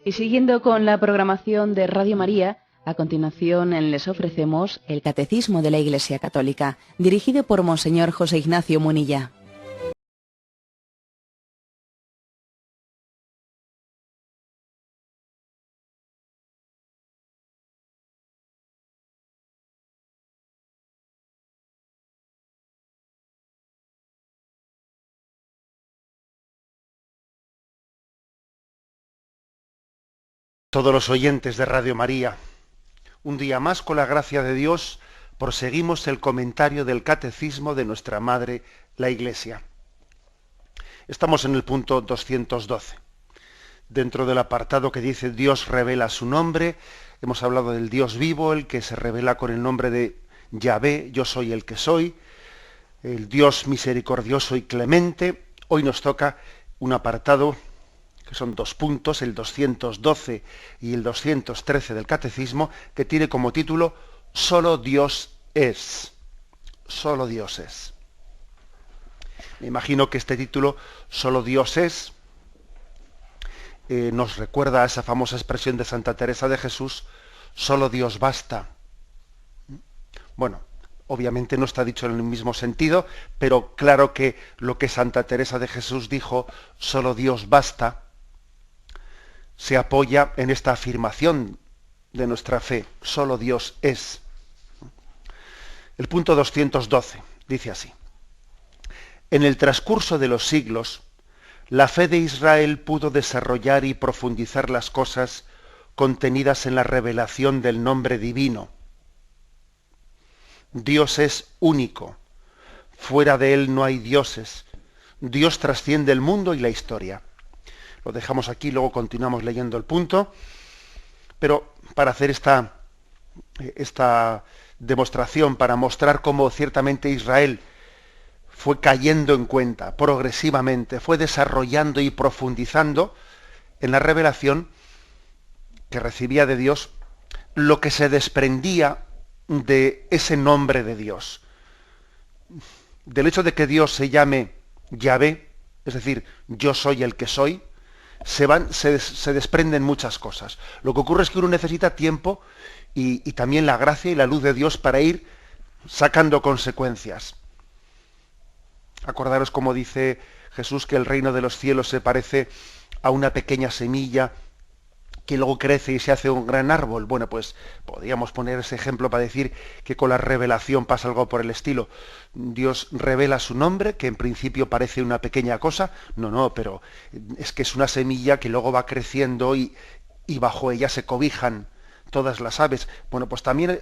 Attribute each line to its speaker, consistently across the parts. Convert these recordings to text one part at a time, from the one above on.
Speaker 1: Y siguiendo con la programación de Radio María, a continuación les ofrecemos el Catecismo de la Iglesia Católica, dirigido por Monseñor José Ignacio Munilla.
Speaker 2: Todos los oyentes de Radio María, un día más, con la gracia de Dios, proseguimos el comentario del Catecismo de nuestra Madre, la Iglesia. Estamos en el punto 212. Dentro del apartado que dice Dios revela su nombre, hemos hablado del Dios vivo, el que se revela con el nombre de Yahvé, yo soy el que soy, el Dios misericordioso y clemente. Hoy nos toca un apartado que son dos puntos, el 212 y el 213 del Catecismo, que tiene como título Solo Dios es. Solo Dios es. Me imagino que este título, Solo Dios es, nos recuerda a esa famosa expresión de Santa Teresa de Jesús, solo Dios basta. Bueno, obviamente no está dicho en el mismo sentido, pero claro que lo que Santa Teresa de Jesús dijo, solo Dios basta, se apoya en esta afirmación de nuestra fe, solo Dios es. El punto 212 dice así: en el transcurso de los siglos, la fe de Israel pudo desarrollar y profundizar las cosas contenidas en la revelación del nombre divino. Dios es único, fuera de él no hay dioses, Dios trasciende el mundo y la historia. Lo dejamos aquí, luego continuamos leyendo el punto, pero para hacer esta demostración, para mostrar cómo ciertamente Israel fue cayendo en cuenta progresivamente, fue desarrollando y profundizando en la revelación que recibía de Dios, lo que se desprendía de ese nombre de Dios, del hecho de que Dios se llame Yahvé, es decir, yo soy el que soy. Se desprenden muchas cosas. Lo que ocurre es que uno necesita tiempo y también la gracia y la luz de Dios para ir sacando consecuencias. Acordaros como dice Jesús que el reino de los cielos se parece a una pequeña semilla que luego crece y se hace un gran árbol. Bueno, pues podríamos poner ese ejemplo para decir que con la revelación pasa algo por el estilo. Dios revela su nombre, que en principio parece una pequeña cosa. No, pero es que es una semilla que luego va creciendo y bajo ella se cobijan todas las aves. Bueno, pues también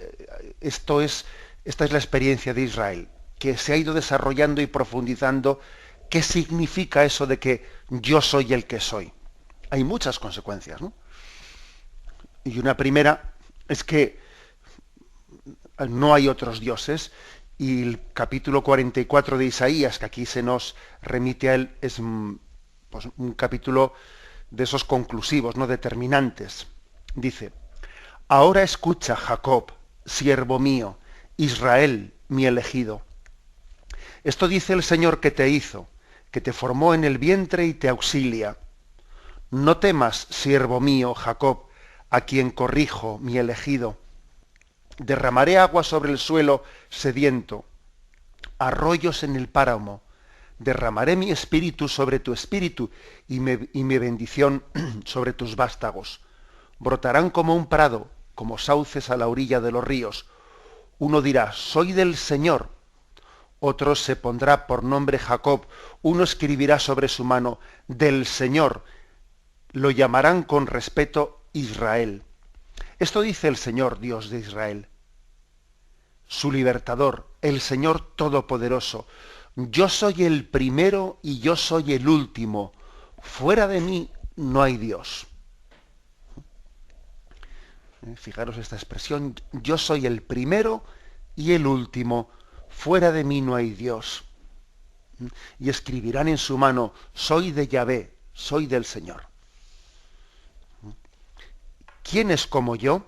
Speaker 2: esta es la experiencia de Israel, que se ha ido desarrollando y profundizando. ¿Qué significa eso de que yo soy el que soy? Hay muchas consecuencias, ¿no? Y una primera es que no hay otros dioses, y el capítulo 44 de Isaías, que aquí se nos remite a él, es pues, un capítulo de esos conclusivos, no determinantes. Dice: ahora escucha, Jacob, siervo mío, Israel, mi elegido. Esto dice el Señor que te hizo, que te formó en el vientre y te auxilia. No temas, siervo mío, Jacob, a quien corrijo, mi elegido. Derramaré agua sobre el suelo sediento, arroyos en el páramo. Derramaré mi espíritu sobre tu espíritu y mi bendición sobre tus vástagos. Brotarán como un prado, como sauces a la orilla de los ríos. Uno dirá, soy del Señor. Otro se pondrá por nombre Jacob. Uno escribirá sobre su mano, del Señor. Lo llamarán con respeto Israel. Esto dice el Señor, Dios de Israel, su libertador, el Señor Todopoderoso. Yo soy el primero y yo soy el último. Fuera de mí no hay Dios. Fijaros esta expresión, yo soy el primero y el último. Fuera de mí no hay Dios. Y escribirán en su mano, soy de Yahvé, soy del Señor. ¿Quién es como yo?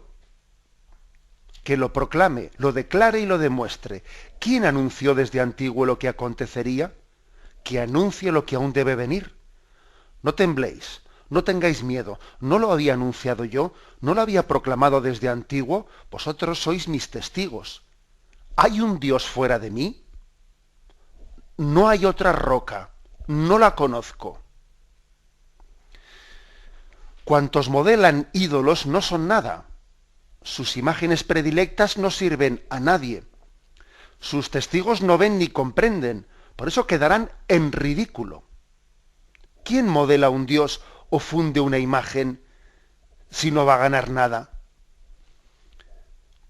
Speaker 2: Que lo proclame, lo declare y lo demuestre. ¿Quién anunció desde antiguo lo que acontecería? Que anuncie lo que aún debe venir. No tembléis, no tengáis miedo, ¿no lo había anunciado yo? ¿No lo había proclamado desde antiguo? Vosotros sois mis testigos. ¿Hay un Dios fuera de mí? No hay otra roca, no la conozco. Cuantos modelan ídolos no son nada. Sus imágenes predilectas no sirven a nadie. Sus testigos no ven ni comprenden, por eso quedarán en ridículo. ¿Quién modela un Dios o funde una imagen si no va a ganar nada?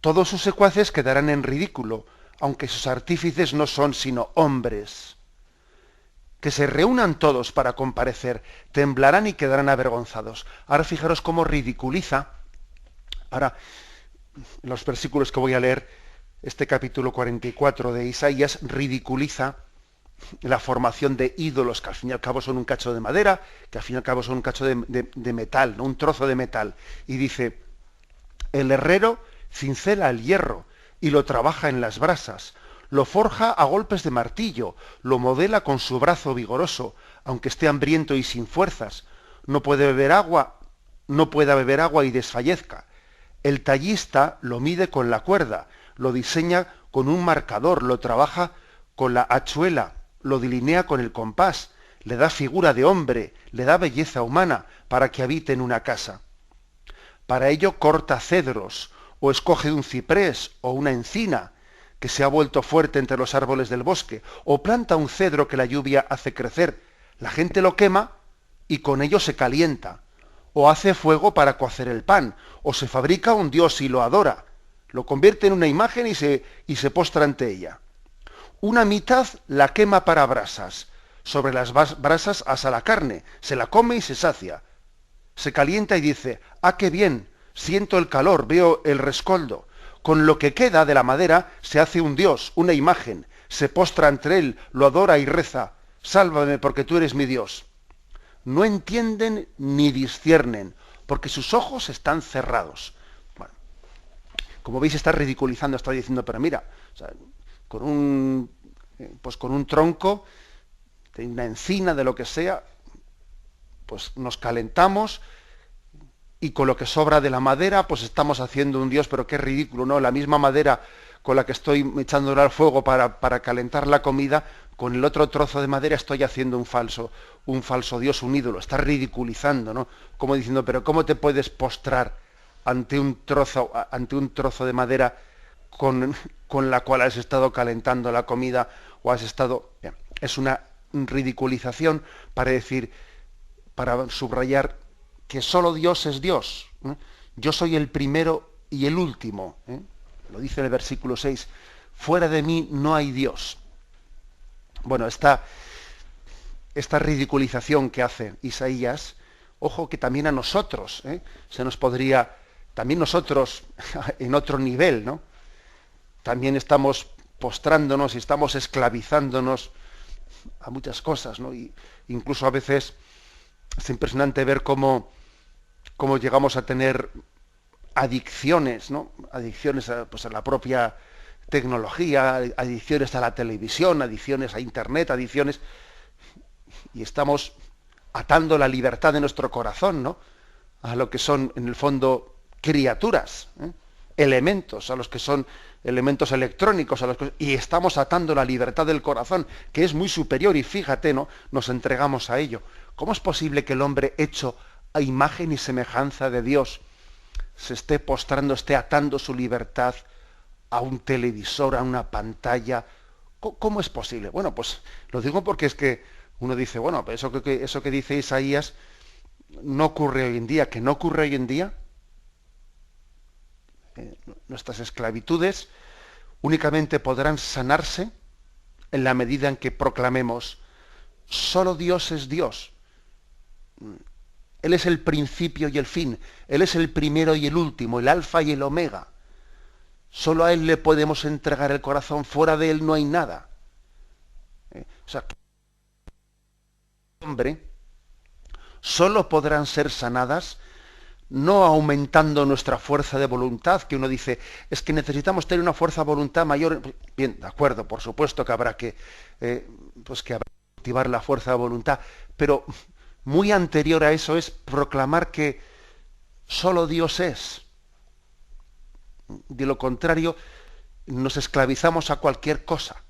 Speaker 2: Todos sus secuaces quedarán en ridículo, aunque sus artífices no son sino hombres. Que se reúnan todos para comparecer, temblarán y quedarán avergonzados. Ahora fijaros cómo ridiculiza, ahora en los versículos que voy a leer, este capítulo 44 de Isaías ridiculiza la formación de ídolos, que al fin y al cabo son un cacho de madera, que al fin y al cabo son un cacho de metal, ¿no? Un trozo de metal. Y dice, el herrero cincela el hierro y lo trabaja en las brasas, lo forja a golpes de martillo, lo modela con su brazo vigoroso, aunque esté hambriento y sin fuerzas, no pueda beber agua y desfallezca. El tallista lo mide con la cuerda, lo diseña con un marcador, lo trabaja con la hachuela, lo delinea con el compás, le da figura de hombre, le da belleza humana para que habite en una casa. Para ello corta cedros, o escoge un ciprés o una encina, que se ha vuelto fuerte entre los árboles del bosque, o planta un cedro que la lluvia hace crecer. La gente lo quema y con ello se calienta, o hace fuego para cocer el pan, o se fabrica un dios y lo adora, lo convierte en una imagen y se postra ante ella. Una mitad la quema para brasas, sobre las brasas asa la carne, se la come y se sacia. Se calienta y dice, ¡ah, qué bien! Siento el calor, veo el rescoldo. Con lo que queda de la madera se hace un dios, una imagen, se postra ante él, lo adora y reza, sálvame porque tú eres mi Dios. No entienden ni disciernen, porque sus ojos están cerrados. Bueno, como veis está ridiculizando, está diciendo, pero mira, o sea, con un tronco, de una encina, de lo que sea, pues nos calentamos y con lo que sobra de la madera, pues estamos haciendo un dios, pero qué ridículo, ¿no? La misma madera con la que estoy echándole al fuego para calentar la comida, con el otro trozo de madera estoy haciendo un falso dios, un ídolo. Está ridiculizando, ¿no? Como diciendo, pero ¿cómo te puedes postrar ante un trozo de madera con la cual has estado calentando la comida o has estado... Bien, es una ridiculización para decir, para subrayar que solo Dios es Dios. Yo soy el primero y el último. Lo dice en el versículo 6. Fuera de mí no hay Dios. Bueno, esta ridiculización que hace Isaías, ojo que también a nosotros, se nos podría, también nosotros en otro nivel, ¿no? También estamos postrándonos y estamos esclavizándonos a muchas cosas, ¿no? Y incluso a veces es impresionante ver cómo llegamos a tener adicciones, ¿no? Adicciones a la propia tecnología, adicciones a la televisión, adicciones a internet, adicciones, y estamos atando la libertad de nuestro corazón, ¿no? A lo que son, en el fondo, criaturas, elementos, a los que son elementos electrónicos, y estamos atando la libertad del corazón, que es muy superior, y fíjate, ¿no? Nos entregamos a ello. ¿Cómo es posible que el hombre hecho a imagen y semejanza de Dios se esté postrando, esté atando su libertad a un televisor, a una pantalla? ¿Cómo es posible? Bueno, pues lo digo porque es que uno dice, bueno, pues eso que dice Isaías no ocurre hoy en día. ¿Que no ocurre hoy en día? Nuestras esclavitudes únicamente podrán sanarse en la medida en que proclamemos, solo Dios es Dios. Él es el principio y el fin. Él es el primero y el último, el alfa y el omega. Solo a Él le podemos entregar el corazón. Fuera de Él no hay nada. O sea, hombre, solo podrán ser sanadas no aumentando nuestra fuerza de voluntad, que uno dice, es que necesitamos tener una fuerza de voluntad mayor. Bien, de acuerdo, por supuesto que habrá que, que habrá que cultivar la fuerza de voluntad, pero muy anterior a eso es proclamar que solo Dios es. De lo contrario, nos esclavizamos a cualquier cosa.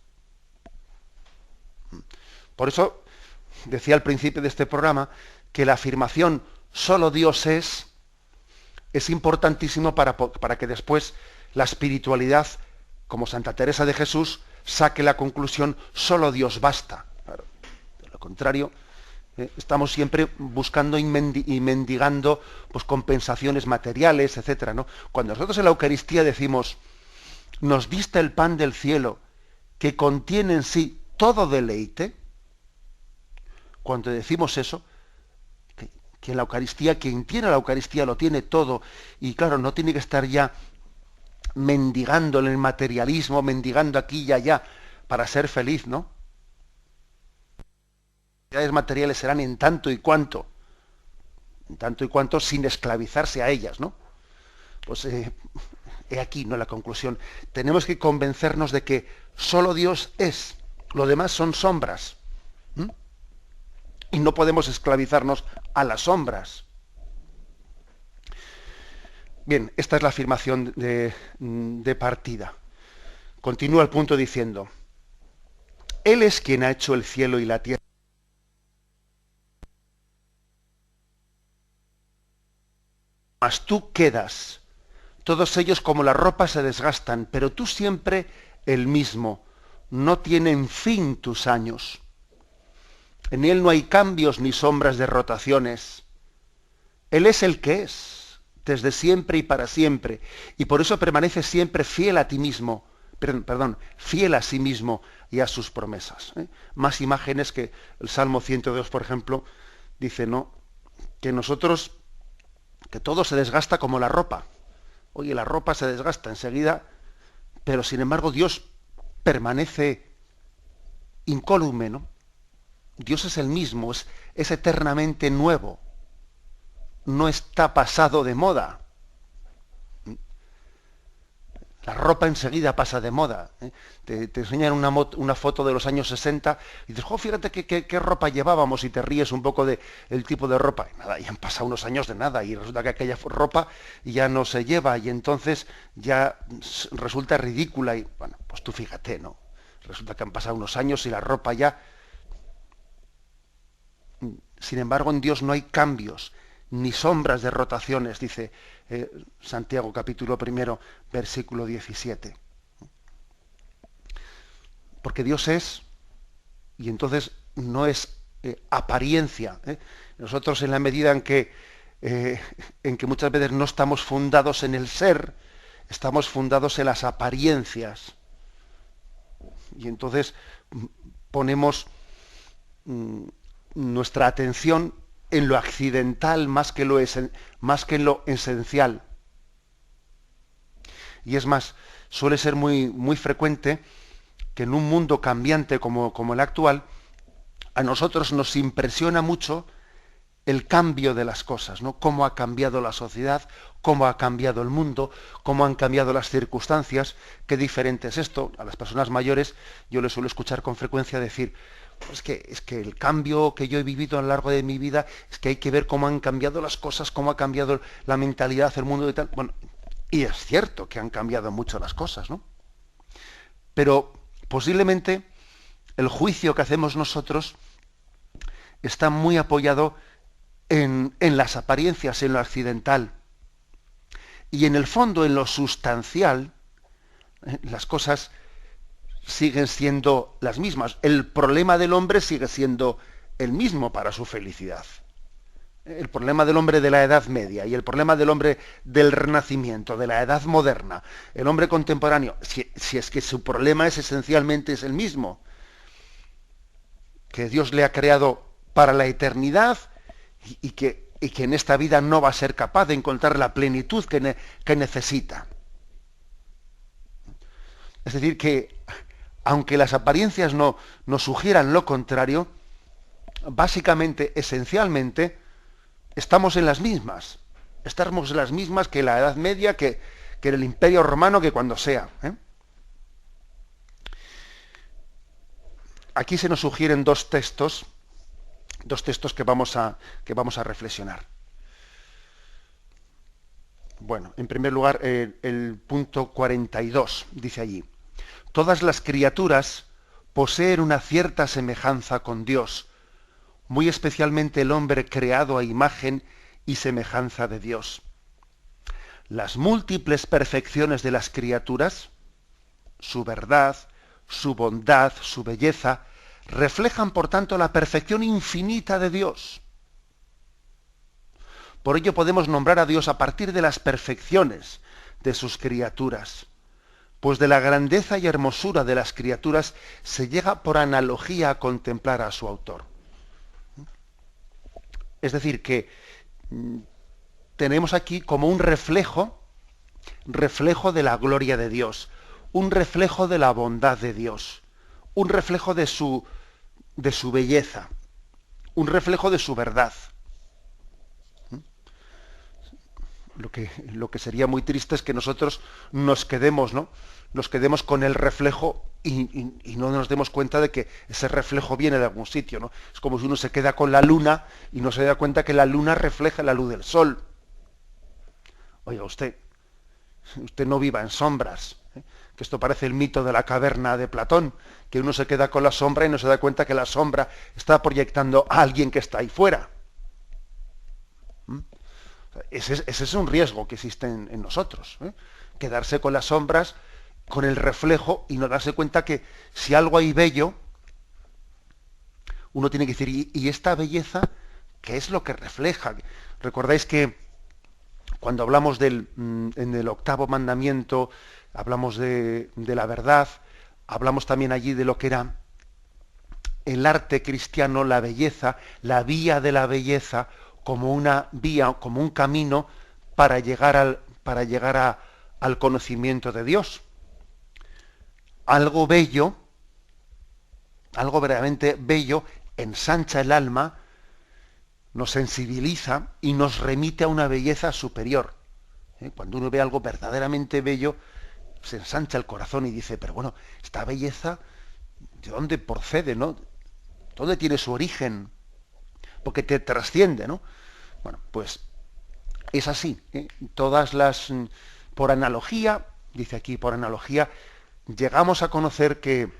Speaker 2: Por eso decía al principio de este programa que la afirmación solo Dios es importantísimo para que después la espiritualidad, como Santa Teresa de Jesús, saque la conclusión solo Dios basta. Claro, de lo contrario, estamos siempre buscando y mendigando pues, compensaciones materiales, etcétera, ¿no? Cuando nosotros en la Eucaristía decimos, nos diste el pan del cielo, que contiene en sí todo deleite, cuando decimos eso, que en la Eucaristía, quien tiene la Eucaristía lo tiene todo, y claro, no tiene que estar ya mendigando en el materialismo, mendigando aquí y allá, para ser feliz, ¿no? Las necesidades materiales serán en tanto y cuanto sin esclavizarse a ellas, ¿no? Pues he aquí, ¿no?, la conclusión. Tenemos que convencernos de que solo Dios es, lo demás son sombras. Y no podemos esclavizarnos a las sombras. Bien, esta es la afirmación de partida. Continúa el punto diciendo, Él es quien ha hecho el cielo y la tierra. Mas tú quedas. Todos ellos como la ropa se desgastan, pero tú siempre el mismo. No tienen fin tus años. En Él no hay cambios ni sombras de rotaciones. Él es el que es, desde siempre y para siempre, y por eso permanece siempre fiel a ti mismo, fiel a sí mismo y a sus promesas. Más imágenes que el Salmo 102, por ejemplo, dice, ¿no?, que nosotros, que todo se desgasta como la ropa. Oye, la ropa se desgasta enseguida, pero sin embargo Dios permanece incólume, ¿no? Dios es el mismo, es eternamente nuevo, no está pasado de moda. La ropa enseguida pasa de moda. Te enseñan una foto de los años 60 y dices, fíjate qué ropa llevábamos, y te ríes un poco del tipo de ropa. Y nada, y han pasado unos años de nada y resulta que aquella ropa ya no se lleva y entonces ya resulta ridícula. Y bueno, pues tú fíjate, ¿no? Resulta que han pasado unos años y la ropa ya... Sin embargo, en Dios no hay cambios, ni sombras de rotaciones, dice Santiago capítulo 1, versículo 17. Porque Dios es, y entonces no es apariencia. Nosotros, en la medida en que muchas veces no estamos fundados en el ser, estamos fundados en las apariencias. Y entonces ponemos nuestra atención en lo accidental más que en lo esencial. Y es más, suele ser muy, muy frecuente que en un mundo cambiante como el actual, a nosotros nos impresiona mucho el cambio de las cosas, ¿no? Cómo ha cambiado la sociedad, cómo ha cambiado el mundo, cómo han cambiado las circunstancias, qué diferente es esto. A las personas mayores yo les suelo escuchar con frecuencia decir, es que el cambio que yo he vivido a lo largo de mi vida, es que hay que ver cómo han cambiado las cosas, cómo ha cambiado la mentalidad, el mundo y tal. Bueno, y es cierto que han cambiado mucho las cosas, ¿no? Pero posiblemente el juicio que hacemos nosotros está muy apoyado en las apariencias, en lo accidental. Y en el fondo, en lo sustancial, las cosas siguen siendo las mismas. El problema del hombre sigue siendo el mismo para su felicidad. El problema del hombre de la Edad Media y el problema del hombre del Renacimiento, de la Edad Moderna, el hombre contemporáneo, si es que su problema esencialmente es el mismo, que Dios le ha creado para la eternidad y que en esta vida no va a ser capaz de encontrar la plenitud que necesita. Es decir, que aunque las apariencias nos sugieran lo contrario, básicamente, esencialmente, estamos en las mismas. Estamos en las mismas que la Edad Media, que en el Imperio Romano, que cuando sea. Aquí se nos sugieren dos textos dos textos que vamos a reflexionar. Bueno, en primer lugar, el punto 42 dice allí: todas las criaturas poseen una cierta semejanza con Dios, muy especialmente el hombre creado a imagen y semejanza de Dios. Las múltiples perfecciones de las criaturas, su verdad, su bondad, su belleza, reflejan por tanto la perfección infinita de Dios. Por ello podemos nombrar a Dios a partir de las perfecciones de sus criaturas, pues de la grandeza y hermosura de las criaturas se llega por analogía a contemplar a su autor. Es decir, que tenemos aquí como un reflejo de la gloria de Dios, un reflejo de la bondad de Dios, un reflejo de su belleza, un reflejo de su verdad. Lo que sería muy triste es que nosotros nos quedemos, ¿no? Nos quedemos con el reflejo y no nos demos cuenta de que ese reflejo viene de algún sitio, ¿no? Es como si uno se queda con la luna y no se da cuenta que la luna refleja la luz del sol. Oiga, usted no viva en sombras, ¿eh? Que esto parece el mito de la caverna de Platón, que uno se queda con la sombra y no se da cuenta que la sombra está proyectando a alguien que está ahí fuera. Ese es un riesgo que existe en nosotros, ¿eh? Quedarse con las sombras, con el reflejo y no darse cuenta que si algo hay bello, uno tiene que decir, ¿y esta belleza qué es lo que refleja? Recordáis que cuando hablamos en el octavo mandamiento, hablamos de la verdad, hablamos también allí de lo que era el arte cristiano, la belleza, la vía de la belleza, como una vía, como un camino para llegar al conocimiento de Dios. Algo bello, algo verdaderamente bello, ensancha el alma, nos sensibiliza y nos remite a una belleza superior. Cuando uno ve algo verdaderamente bello, se ensancha el corazón y dice, pero bueno, esta belleza, ¿de dónde procede, no? ¿Dónde tiene su origen? Porque te trasciende, ¿no? Bueno, pues es así, ¿eh? Por analogía, dice aquí, por analogía, llegamos a conocer que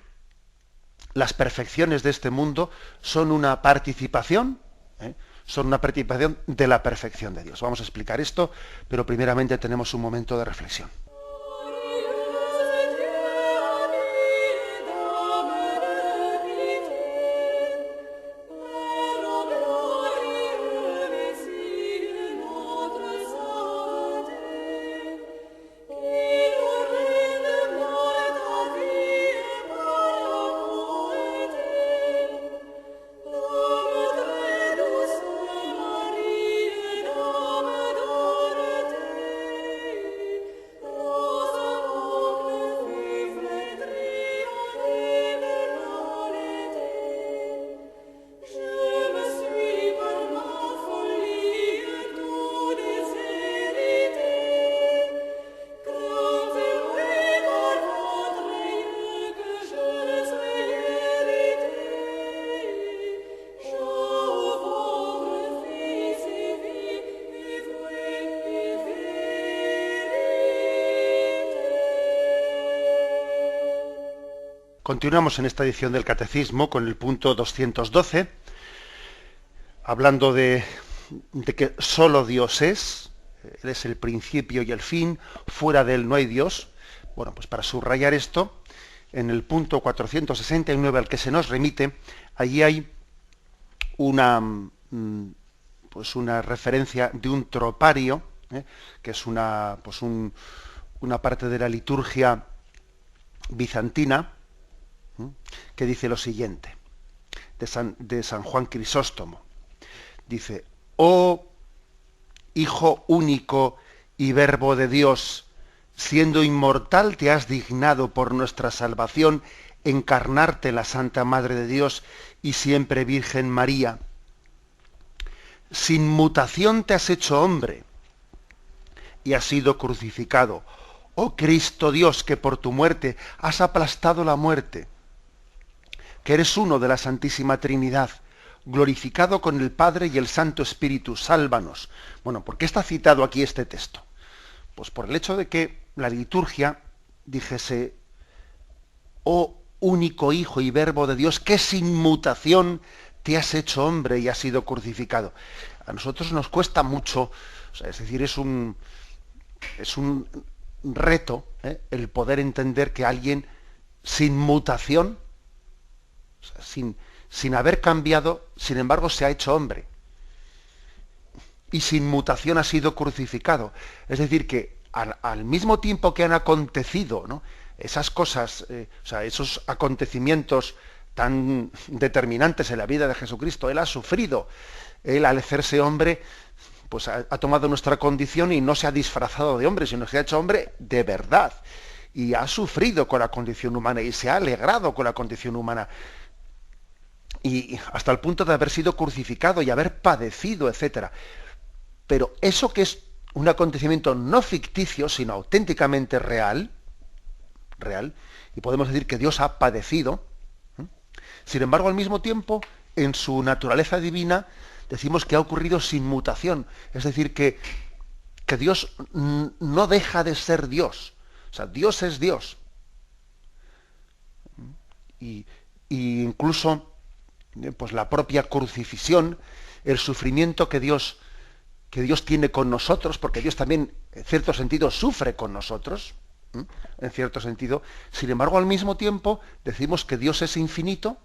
Speaker 2: las perfecciones de este mundo son una participación, son una participación de la perfección de Dios. Vamos a explicar esto, pero primeramente tenemos un momento de reflexión. Continuamos en esta edición del Catecismo con el punto 212, hablando de que solo Dios es, Él es el principio y el fin, fuera de Él no hay Dios. Bueno, pues para subrayar esto, en el punto 469 al que se nos remite, allí hay una referencia de un tropario, que es una parte de la liturgia bizantina, que dice lo siguiente, de San Juan Crisóstomo. Dice: oh Hijo único y Verbo de Dios, siendo inmortal te has dignado por nuestra salvación encarnarte en la Santa Madre de Dios y siempre Virgen María. Sin mutación te has hecho hombre y has sido crucificado. Oh Cristo Dios, que por tu muerte has aplastado la muerte, que eres uno de la Santísima Trinidad, glorificado con el Padre y el Santo Espíritu, sálvanos. Bueno, ¿por qué está citado aquí este texto? Pues por el hecho de que la liturgia dijese: oh único Hijo y Verbo de Dios, que sin mutación te has hecho hombre y has sido crucificado. A nosotros nos cuesta mucho, o sea, es decir, es un reto, el poder entender que alguien sin mutación, o sea, sin haber cambiado, sin embargo se ha hecho hombre. Y sin mutación ha sido crucificado. Es decir, que al mismo tiempo que han acontecido, ¿no?, esas cosas, o sea, esos acontecimientos tan determinantes en la vida de Jesucristo, Él ha sufrido. Él, al hacerse hombre, pues ha tomado nuestra condición y no se ha disfrazado de hombre, sino que se ha hecho hombre de verdad. Y ha sufrido con la condición humana y se ha alegrado con la condición humana. Y hasta el punto de haber sido crucificado y haber padecido, etc. Pero eso que es un acontecimiento no ficticio, sino auténticamente real, y podemos decir que Dios ha padecido, sin embargo, al mismo tiempo, en su naturaleza divina, decimos que ha ocurrido sin mutación. Es decir, que Dios no deja de ser Dios. O sea, Dios es Dios. Y incluso pues la propia crucifixión, el sufrimiento que Dios tiene con nosotros, porque Dios también, en cierto sentido, sufre con nosotros, en cierto sentido. Sin embargo, al mismo tiempo, decimos que Dios es infinito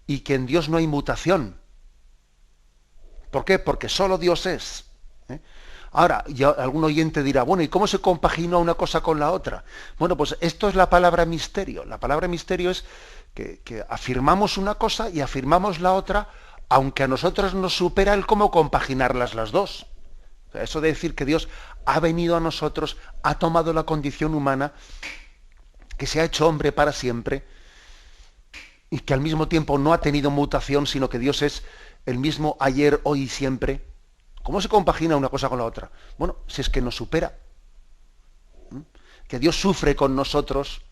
Speaker 2: y que en Dios no hay mutación. ¿Por qué? Porque solo Dios es. Ahora, ya algún oyente dirá: bueno, ¿y cómo se compagina una cosa con la otra? Bueno, pues esto es la palabra misterio. La palabra misterio es que afirmamos una cosa y afirmamos la otra, aunque a nosotros nos supera el cómo compaginarlas las dos. O sea, eso de decir que Dios ha venido a nosotros, ha tomado la condición humana, que se ha hecho hombre para siempre, y que al mismo tiempo no ha tenido mutación, sino que Dios es el mismo ayer, hoy y siempre. ¿Cómo se compagina una cosa con la otra? Bueno, si es que nos supera. Que Dios sufre con nosotros.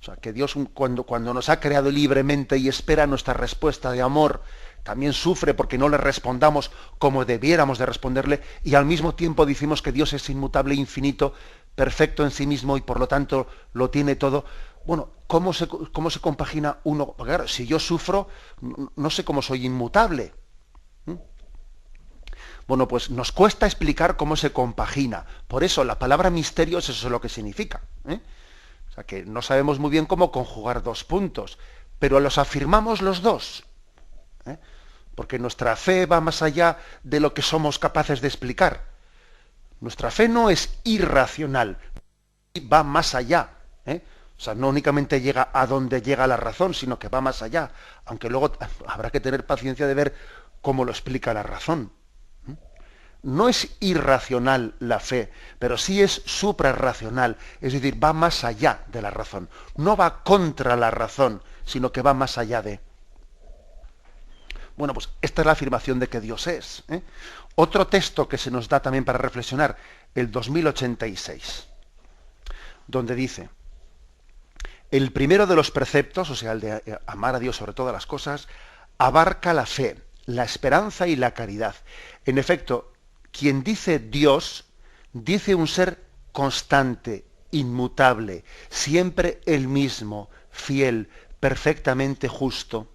Speaker 2: O sea, que Dios cuando nos ha creado libremente y espera nuestra respuesta de amor, también sufre porque no le respondamos como debiéramos de responderle, y al mismo tiempo decimos que Dios es inmutable, infinito, perfecto en sí mismo y por lo tanto lo tiene todo. Bueno, ¿cómo se compagina uno? Porque claro, si yo sufro, no sé cómo soy inmutable. Bueno, pues nos cuesta explicar cómo se compagina. Por eso la palabra misterio, eso es lo que significa. O sea, que no sabemos muy bien cómo conjugar dos puntos, pero los afirmamos los dos. Porque nuestra fe va más allá de lo que somos capaces de explicar. Nuestra fe no es irracional, va más allá. O sea, no únicamente llega a donde llega la razón, sino que va más allá. Aunque luego habrá que tener paciencia de ver cómo lo explica la razón. No es irracional la fe, pero sí es suprarracional, es decir, va más allá de la razón. No va contra la razón, sino que va más allá de. Bueno, pues esta es la afirmación de que Dios es. Otro texto que se nos da también para reflexionar, el 2086, donde dice: el primero de los preceptos, o sea, el de amar a Dios sobre todas las cosas, abarca la fe, la esperanza y la caridad. En efecto, quien dice Dios, dice un ser constante, inmutable, siempre el mismo, fiel, perfectamente justo.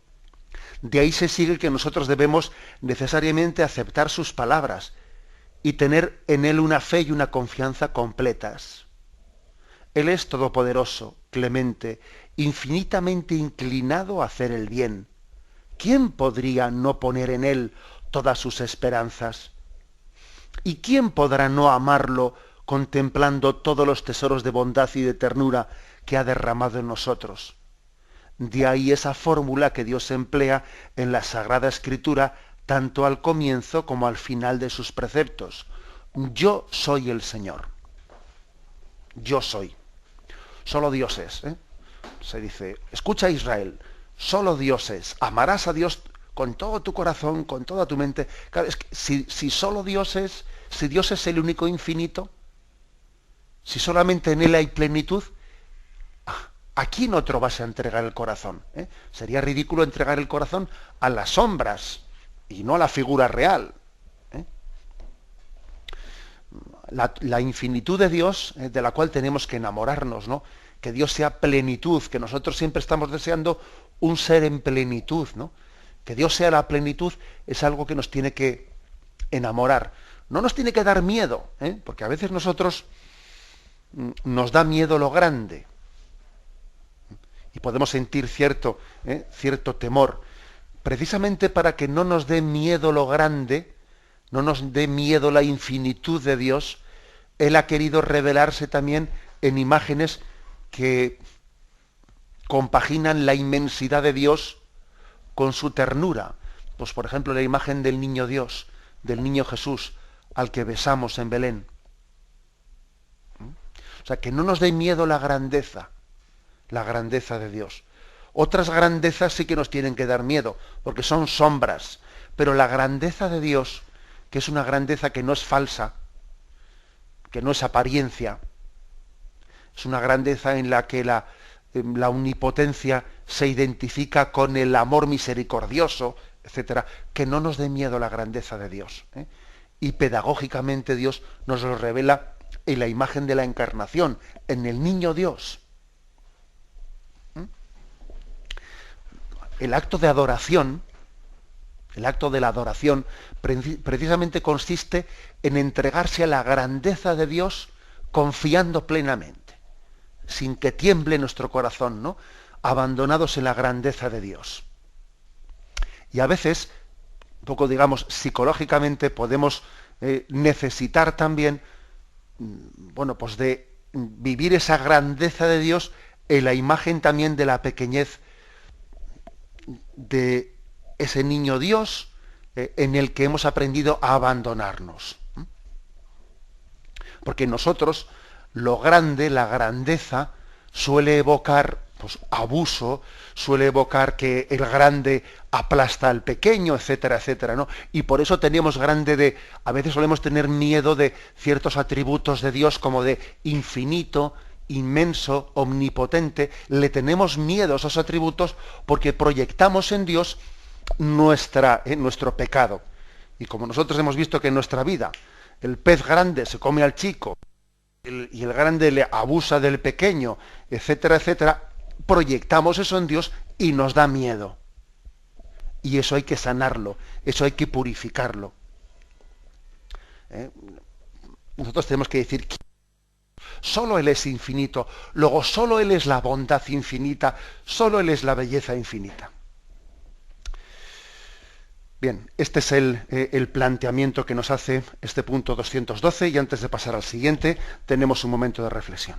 Speaker 2: De ahí se sigue que nosotros debemos necesariamente aceptar sus palabras y tener en Él una fe y una confianza completas. Él es todopoderoso, clemente, infinitamente inclinado a hacer el bien. ¿Quién podría no poner en Él todas sus esperanzas? ¿Y quién podrá no amarlo contemplando todos los tesoros de bondad y de ternura que ha derramado en nosotros? De ahí esa fórmula que Dios emplea en la Sagrada Escritura, tanto al comienzo como al final de sus preceptos. Yo soy el Señor. Yo soy. Solo Dios es. Se dice: escucha, Israel, solo Dios es. Amarás a Dios con todo tu corazón, con toda tu mente. Claro, es que si solo Dios es, si Dios es el único infinito, si solamente en Él hay plenitud, ¿A quién otro vas a entregar el corazón? Sería ridículo entregar el corazón a las sombras y no a la figura real. La infinitud de Dios, de la cual tenemos que enamorarnos, ¿no? Que Dios sea plenitud, que nosotros siempre estamos deseando un ser en plenitud, ¿no? Que Dios sea la plenitud es algo que nos tiene que enamorar. No nos tiene que dar miedo, porque a veces nosotros nos da miedo lo grande y podemos sentir cierto temor. Precisamente para que no nos dé miedo lo grande, no nos dé miedo la infinitud de Dios, Él ha querido revelarse también en imágenes que compaginan la inmensidad de Dios con su ternura. Pues por ejemplo la imagen del niño Dios, del niño Jesús, al que besamos en Belén. O sea, que no nos dé miedo la grandeza de Dios. Otras grandezas sí que nos tienen que dar miedo, porque son sombras, pero la grandeza de Dios, que es una grandeza que no es falsa, que no es apariencia, es una grandeza en la que la omnipotencia se identifica con el amor misericordioso, etcétera, que no nos dé miedo la grandeza de Dios. Y pedagógicamente Dios nos lo revela en la imagen de la encarnación, en el niño Dios. El acto de adoración, el acto de la adoración, precisamente consiste en entregarse a la grandeza de Dios confiando plenamente, sin que tiemble nuestro corazón, ¿no? Abandonados en la grandeza de Dios. Y a veces, un poco digamos psicológicamente, podemos necesitar también, bueno, pues de vivir esa grandeza de Dios en la imagen también de la pequeñez de ese niño Dios en el que hemos aprendido a abandonarnos. Porque nosotros lo grande, la grandeza, suele evocar pues, abuso, suele evocar que el grande aplasta al pequeño, etcétera, etcétera, ¿no? Y por eso tenemos a veces solemos tener miedo de ciertos atributos de Dios como de infinito, inmenso, omnipotente. Le tenemos miedo a esos atributos porque proyectamos en Dios nuestro pecado. Y como nosotros hemos visto que en nuestra vida el pez grande se come al chico y el grande le abusa del pequeño, etcétera, etcétera, proyectamos eso en Dios y nos da miedo. Y eso hay que sanarlo, eso hay que purificarlo. Nosotros tenemos que decir que solo Él es infinito, luego solo Él es la bondad infinita, solo Él es la belleza infinita. Bien, este es el planteamiento que nos hace este punto 212 y antes de pasar al siguiente tenemos un momento de reflexión.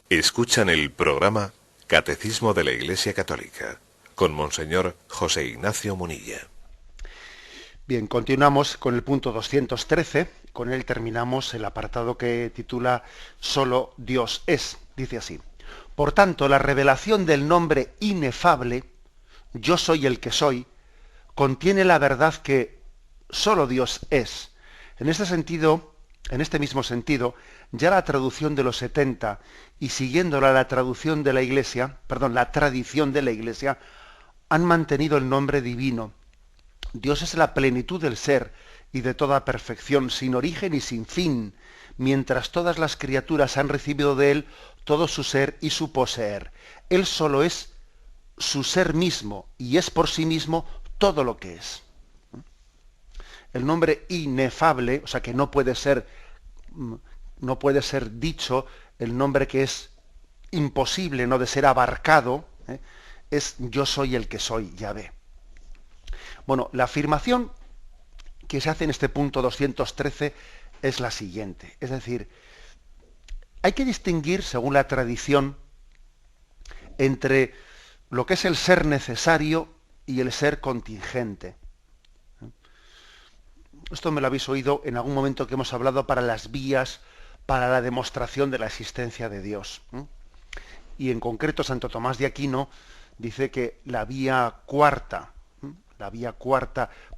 Speaker 3: Escuchan el programa Catecismo de la Iglesia Católica con Monseñor José Ignacio Munilla.
Speaker 2: Bien, continuamos con el punto 213. Con él terminamos el apartado que titula Solo Dios es. Dice así: por tanto, la revelación del nombre inefable, yo soy el que soy, contiene la verdad que solo Dios es. En este sentido, en este mismo sentido, ya la traducción de los 70 y siguiéndola la traducción de la Iglesia, la tradición de la Iglesia, han mantenido el nombre divino. Dios es la plenitud del ser y de toda perfección, sin origen y sin fin, mientras todas las criaturas han recibido de él todo su ser y su poseer. Él solo es su ser mismo y es por sí mismo todo lo que es. El nombre inefable, o sea que no puede ser dicho, el nombre que es imposible, no de ser abarcado, es yo soy el que soy, Yahvé. Bueno, la afirmación que se hace en este punto 213 es la siguiente. Es decir, hay que distinguir, según la tradición, entre lo que es el ser necesario y el ser contingente. Esto me lo habéis oído en algún momento que hemos hablado para las vías para la demostración de la existencia de Dios. Y en concreto Santo Tomás de Aquino dice que la vía cuarta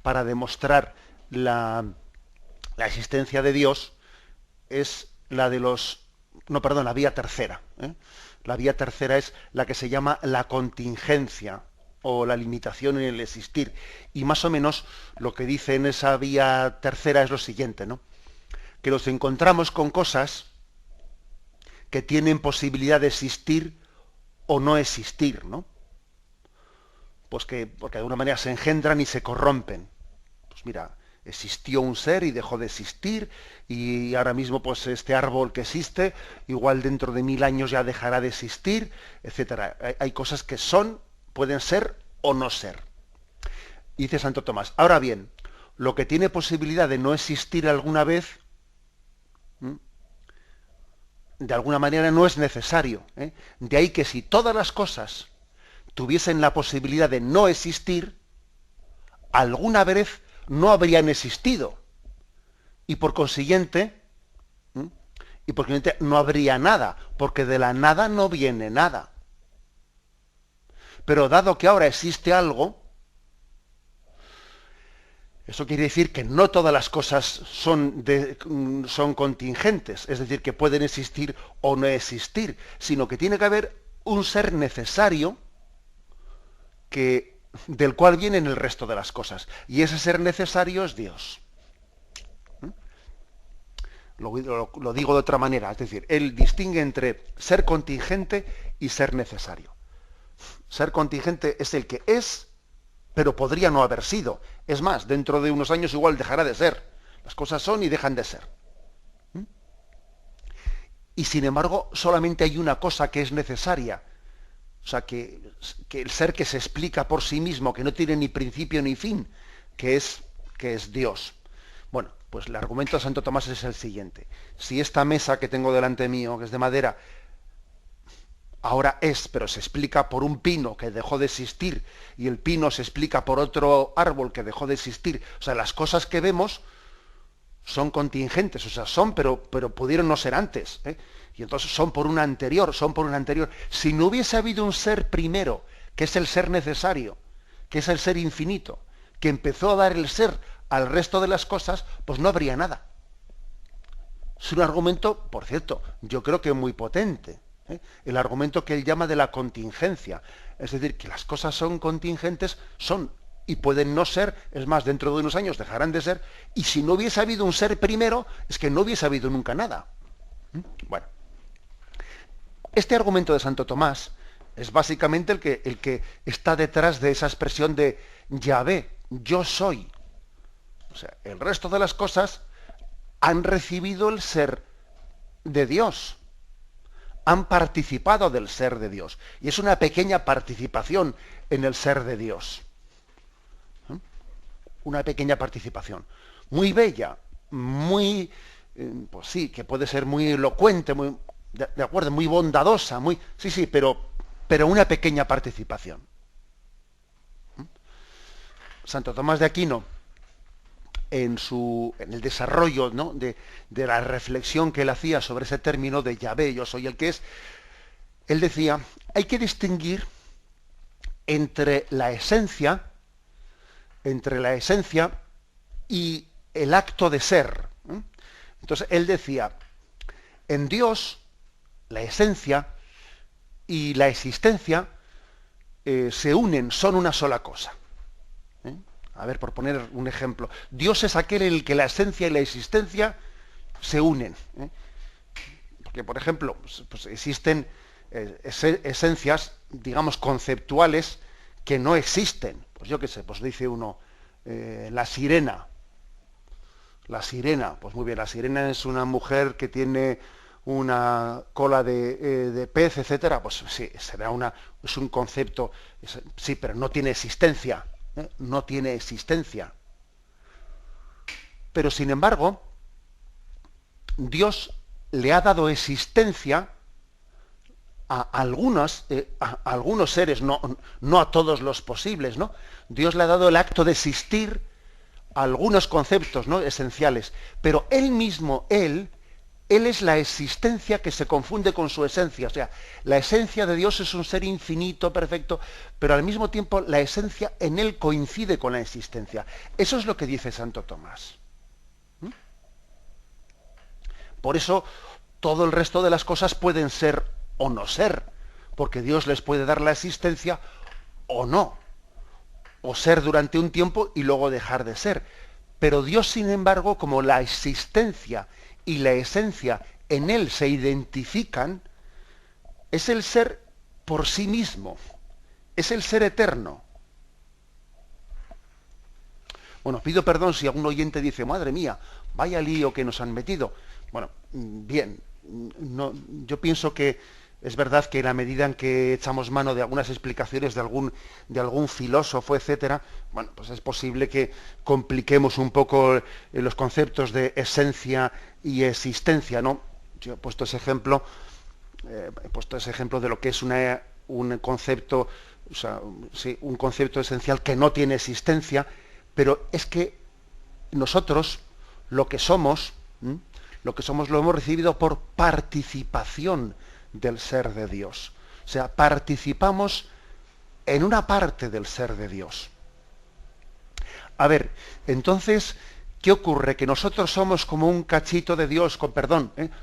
Speaker 2: para demostrar la existencia de Dios es la vía tercera. La vía tercera es la que se llama la contingencia o la limitación en el existir. Y más o menos lo que dice en esa vía tercera es lo siguiente, ¿no? Que nos encontramos con cosas que tienen posibilidad de existir o no existir, ¿no? Porque de alguna manera se engendran y se corrompen. Pues mira, existió un ser y dejó de existir, y ahora mismo pues este árbol que existe, igual dentro de 1000 años ya dejará de existir, etcétera. Hay cosas que pueden ser o no ser. Y dice Santo Tomás, ahora bien, lo que tiene posibilidad de no existir alguna vez, de alguna manera no es necesario. De ahí que si todas las cosas tuviesen la posibilidad de no existir, alguna vez no habrían existido. Y por consiguiente no habría nada, porque de la nada no viene nada. Pero dado que ahora existe algo, eso quiere decir que no todas las cosas son contingentes, es decir, que pueden existir o no existir, sino que tiene que haber un ser necesario del cual vienen el resto de las cosas. Y ese ser necesario es Dios. Lo digo de otra manera, es decir, él distingue entre ser contingente y ser necesario. Ser contingente es el que es, pero podría no haber sido. Es más, dentro de unos años igual dejará de ser. Las cosas son y dejan de ser. Y sin embargo, solamente hay una cosa que es necesaria. O sea, que el ser que se explica por sí mismo, que no tiene ni principio ni fin, que es Dios. Bueno, pues el argumento de Santo Tomás es el siguiente. Si esta mesa que tengo delante mío, que es de madera, ahora pero se explica por un pino que dejó de existir, y el pino se explica por otro árbol que dejó de existir. O sea, las cosas que vemos son contingentes, o sea, pero pudieron no ser antes, y entonces son por una anterior. Si no hubiese habido un ser primero, que es el ser necesario, que es el ser infinito, que empezó a dar el ser al resto de las cosas, pues no habría nada. Es un argumento, por cierto, yo creo que muy potente, el argumento que él llama de la contingencia, es decir, que las cosas son contingentes, y pueden no ser, es más, dentro de unos años dejarán de ser, y si no hubiese habido un ser primero, es que no hubiese habido nunca nada. Bueno, este argumento de Santo Tomás es básicamente el que está detrás de esa expresión de Yahvé, yo soy. O sea, el resto de las cosas han recibido el ser de Dios, han participado del ser de Dios, y es una pequeña participación en el ser de Dios. Una pequeña participación, muy bella, muy, pues sí, que puede ser muy elocuente, De acuerdo, muy bondadosa, muy... Sí, pero una pequeña participación. Santo Tomás de Aquino, en el desarrollo, ¿no?, de la reflexión que él hacía sobre ese término de Yahvé, yo soy el que es, él decía, hay que distinguir entre la esencia y el acto de ser. Entonces él decía, en Dios la esencia y la existencia se unen, son una sola cosa. A ver, por poner un ejemplo, Dios es aquel en el que la esencia y la existencia se unen. Porque, por ejemplo, pues existen esencias, digamos, conceptuales que no existen. Pues yo qué sé, pues dice uno, la sirena. La sirena, pues muy bien, la sirena es una mujer que tiene una cola de pez, etcétera. Pues sí, es un concepto, sí, pero no tiene existencia. No tiene existencia. Pero sin embargo, Dios le ha dado existencia a algunos seres, no a todos los posibles, ¿no? Dios le ha dado el acto de existir a algunos conceptos, ¿no?, esenciales, pero él mismo, él es la existencia que se confunde con su esencia. O sea, la esencia de Dios es un ser infinito, perfecto, pero al mismo tiempo la esencia en él coincide con la existencia. Eso es lo que dice Santo Tomás. Por eso todo el resto de las cosas pueden ser o no ser, porque Dios les puede dar la existencia o no, o ser durante un tiempo y luego dejar de ser. Pero Dios, sin embargo, como la existencia y la esencia en él se identifican, es el ser por sí mismo, es el ser eterno. Bueno, pido perdón si algún oyente dice, madre mía, vaya lío que nos han metido. Bueno, bien, yo pienso que es verdad que en la medida en que echamos mano de algunas explicaciones de algún filósofo, etcétera, bueno, pues es posible que compliquemos un poco los conceptos de esencia y existencia, ¿no? Yo he puesto ese ejemplo de lo que es un concepto, o sea, sí, un concepto esencial que no tiene existencia, pero es que nosotros lo que somos lo hemos recibido por participación del ser de Dios. O sea, participamos en una parte del ser de Dios. A ver, entonces, ¿qué ocurre? Que nosotros somos como un cachito de Dios,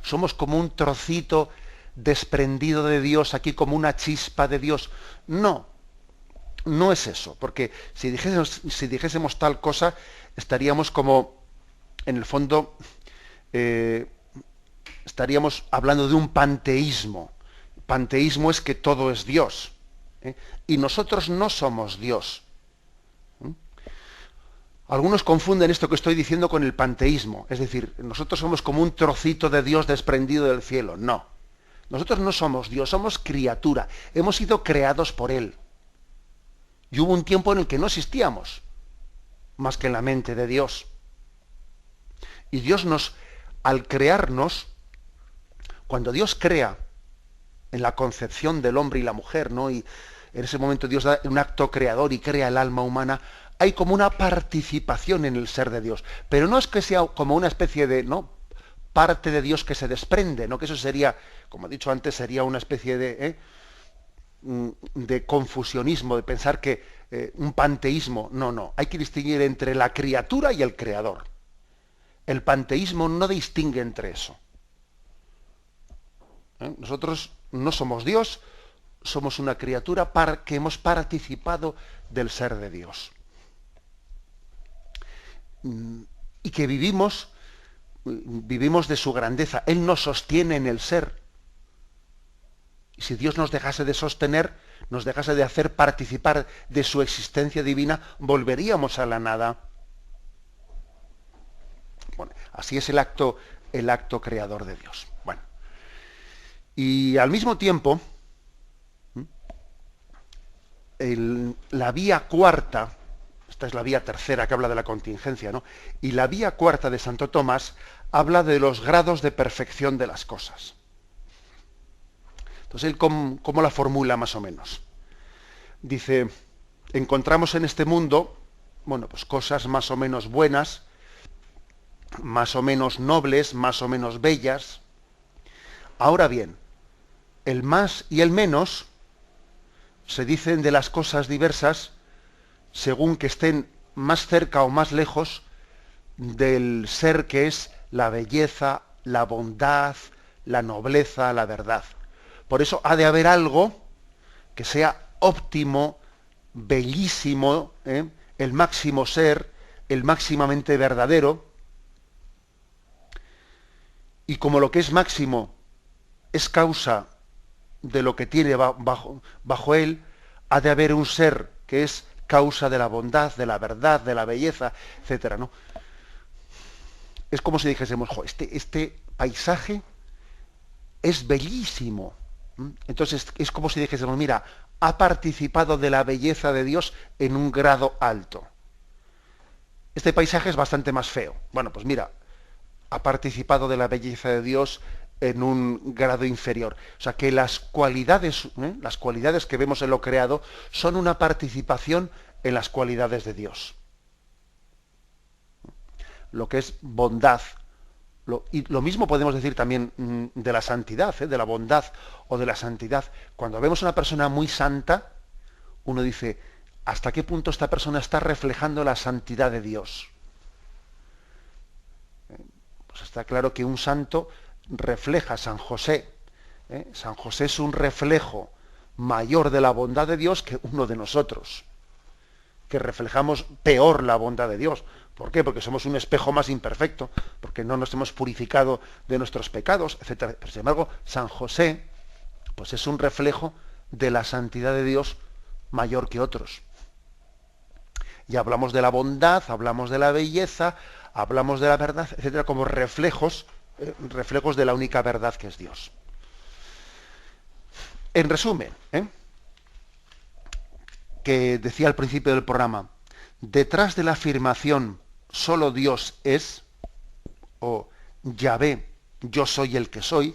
Speaker 2: somos como un trocito desprendido de Dios, aquí como una chispa de Dios. No es eso, porque si dijésemos tal cosa, estaríamos como, en el fondo, estaríamos hablando de un panteísmo. Panteísmo es que todo es Dios, y nosotros no somos Dios. Algunos confunden esto que estoy diciendo con el panteísmo, es decir, nosotros somos como un trocito de Dios desprendido del cielo. No, nosotros no somos Dios, somos criatura, hemos sido creados por Él. Y hubo un tiempo en el que no existíamos, más que en la mente de Dios. Y Dios al crearnos, cuando Dios crea en la concepción del hombre y la mujer, ¿no?, y en ese momento Dios da un acto creador y crea el alma humana, hay como una participación en el ser de Dios. Pero no es que sea como una especie de, ¿no?, parte de Dios que se desprende, ¿no?, que eso sería, como he dicho antes, sería una especie de confusionismo, de pensar que un panteísmo. No, hay que distinguir entre la criatura y el creador. El panteísmo no distingue entre eso. Nosotros no somos Dios, somos una criatura que hemos participado del ser de Dios. Y que vivimos de su grandeza. Él nos sostiene en el ser. Y si Dios nos dejase de sostener, nos dejase de hacer participar de su existencia divina, volveríamos a la nada. Bueno, así es el acto creador de Dios. Bueno. Y al mismo tiempo, la vía cuarta, esta es la vía tercera que habla de la contingencia, ¿no?, y la vía cuarta de Santo Tomás habla de los grados de perfección de las cosas. Entonces, él cómo la formula más o menos. Dice, encontramos en este mundo, bueno, pues cosas más o menos buenas, más o menos nobles, más o menos bellas. Ahora bien, el más y el menos se dicen de las cosas diversas según que estén más cerca o más lejos del ser que es la belleza, la bondad, la nobleza, la verdad. Por eso ha de haber algo que sea óptimo, bellísimo, el máximo ser, el máximamente verdadero, y como lo que es máximo es causa de lo que tiene bajo él, ha de haber un ser que es causa de la bondad, de la verdad, de la belleza, etcétera, ¿no? Es como si dijésemos, jo, este paisaje es bellísimo. Entonces es como si dijésemos, mira, ha participado de la belleza de Dios en un grado alto. Este paisaje es bastante más feo. Bueno, pues mira, ha participado de la belleza de Dios en un grado inferior. O sea que las cualidades que vemos en lo creado son una participación en las cualidades de Dios. Lo que es bondad. Y lo mismo podemos decir también de la santidad, de la bondad o de la santidad. Cuando vemos a una persona muy santa, uno dice, ¿hasta qué punto esta persona está reflejando la santidad de Dios? Pues está claro que un santo refleja a San José. San José es un reflejo mayor de la bondad de Dios que uno de nosotros, que reflejamos peor la bondad de Dios. ¿Por qué? Porque somos un espejo más imperfecto, porque no nos hemos purificado de nuestros pecados, etc. Pero sin embargo, San José, pues es un reflejo de la santidad de Dios mayor que otros. Y hablamos de la bondad, hablamos de la belleza, hablamos de la verdad, etcétera, como reflejos de la única verdad que es Dios. En resumen, que decía al principio del programa, detrás de la afirmación solo Dios es, o Yahvé, yo soy el que soy,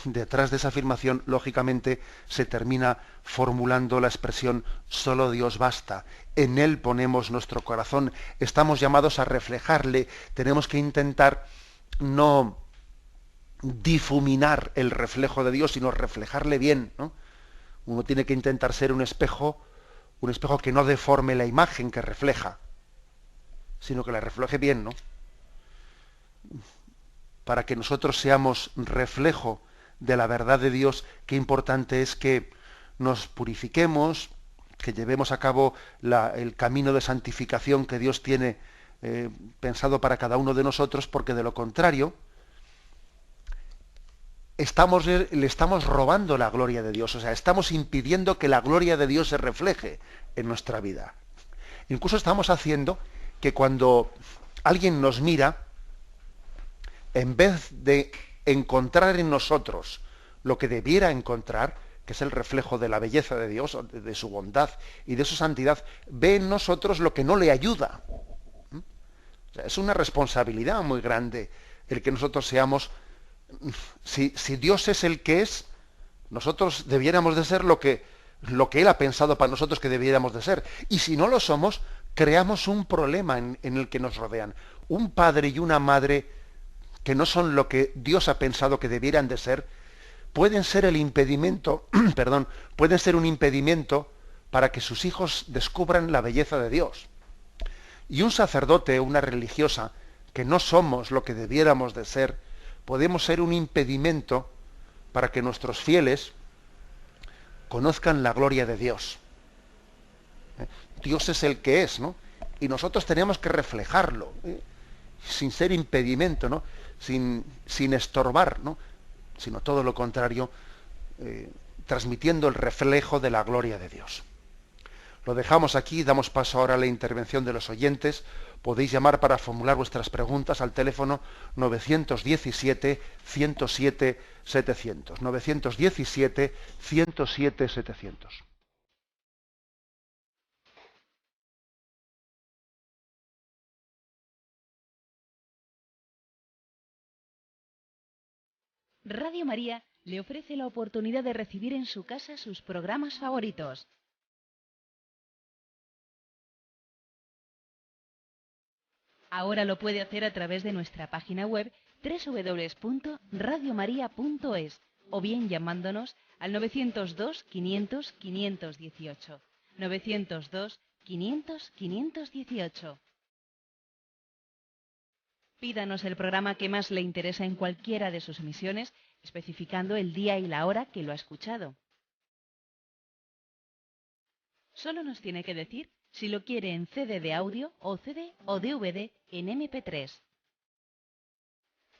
Speaker 2: detrás de esa afirmación, lógicamente, se termina formulando la expresión solo Dios basta. En Él ponemos nuestro corazón, estamos llamados a reflejarle, tenemos que intentar no difuminar el reflejo de Dios, sino reflejarle bien, ¿no? Uno tiene que intentar ser un espejo que no deforme la imagen que refleja, sino que la refleje bien, ¿no? Para que nosotros seamos reflejo de la verdad de Dios, qué importante es que nos purifiquemos, que llevemos a cabo el camino de santificación que Dios tiene pensado para cada uno de nosotros, porque de lo contrario le estamos robando la gloria de Dios, o sea, estamos impidiendo que la gloria de Dios se refleje en nuestra vida. Incluso estamos haciendo que cuando alguien nos mira, en vez de encontrar en nosotros lo que debiera encontrar, que es el reflejo de la belleza de Dios, de su bondad y de su santidad, ve en nosotros lo que no le ayuda. O sea, es una responsabilidad muy grande el que nosotros seamos. Si Dios es el que es, nosotros debiéramos de ser lo que Él ha pensado para nosotros que debiéramos de ser. Y si no lo somos, creamos un problema en el que nos rodean. Un padre y una madre que no son lo que Dios ha pensado que debieran de ser, pueden ser el impedimento, pueden ser un impedimento para que sus hijos descubran la belleza de Dios. Y un sacerdote, una religiosa, que no somos lo que debiéramos de ser, podemos ser un impedimento para que nuestros fieles conozcan la gloria de Dios. Dios es el que es, ¿no? Y nosotros tenemos que reflejarlo, sin ser impedimento, ¿no? Sin estorbar, ¿no? Sino todo lo contrario, transmitiendo el reflejo de la gloria de Dios. Lo dejamos aquí, damos paso ahora a la intervención de los oyentes. Podéis llamar para formular vuestras preguntas al teléfono 917-107-700. 917-107-700.
Speaker 1: Radio María le ofrece la oportunidad de recibir en su casa sus programas favoritos. Ahora lo puede hacer a través de nuestra página web www.radiomaria.es o bien llamándonos al 902 500 518. 902 500 518. Pídanos el programa que más le interesa en cualquiera de sus emisiones, especificando el día y la hora que lo ha escuchado. Solo nos tiene que decir si lo quiere en CD de audio o CD o DVD en MP3.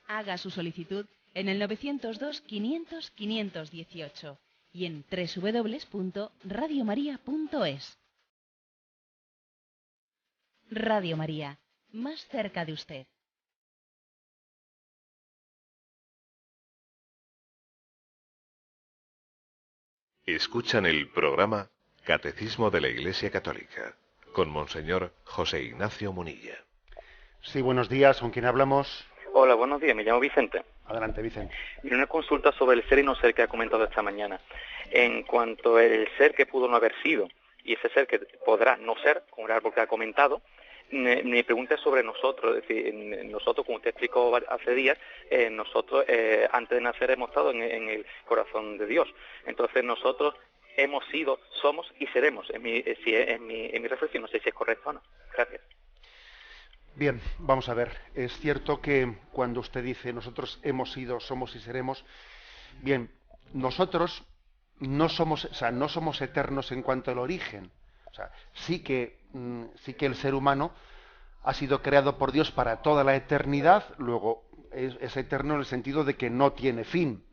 Speaker 1: Haga su solicitud en el 902 500 518 y en www.radiomaria.es. Radio María, más cerca de usted.
Speaker 3: Escuchan el programa Catecismo de la Iglesia Católica con Monseñor José Ignacio Munilla.
Speaker 2: Sí, buenos días, ¿con quién hablamos?
Speaker 4: Hola, buenos días, me llamo Vicente.
Speaker 2: Adelante, Vicente.
Speaker 4: Y una consulta sobre el ser y no ser que ha comentado esta mañana. En cuanto al ser que pudo no haber sido y ese ser que podrá no ser, como el árbol que ha comentado, mi pregunta es sobre nosotros. Es decir, nosotros, como usted explicó hace días, nosotros antes de nacer hemos estado en el corazón de Dios. Entonces nosotros hemos sido, somos y seremos. En mi reflexión, no sé si es correcto o no. Gracias.
Speaker 2: Bien, vamos a ver. Es cierto que cuando usted dice nosotros hemos sido, somos y seremos, bien, nosotros no somos, no somos eternos en cuanto al origen. O sea, sí que el ser humano ha sido creado por Dios para toda la eternidad, luego es eterno en el sentido de que no tiene fin,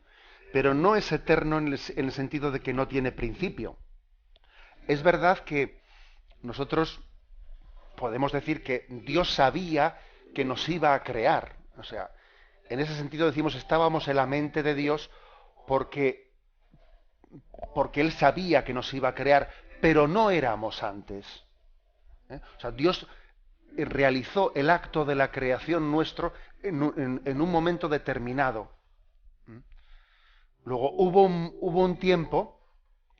Speaker 2: pero no es eterno en el sentido de que no tiene principio. Es verdad que nosotros podemos decir que Dios sabía que nos iba a crear. O sea, en ese sentido decimos estábamos en la mente de Dios porque Él sabía que nos iba a crear, pero no éramos antes. O sea, Dios realizó el acto de la creación nuestro en un momento determinado. Luego hubo un tiempo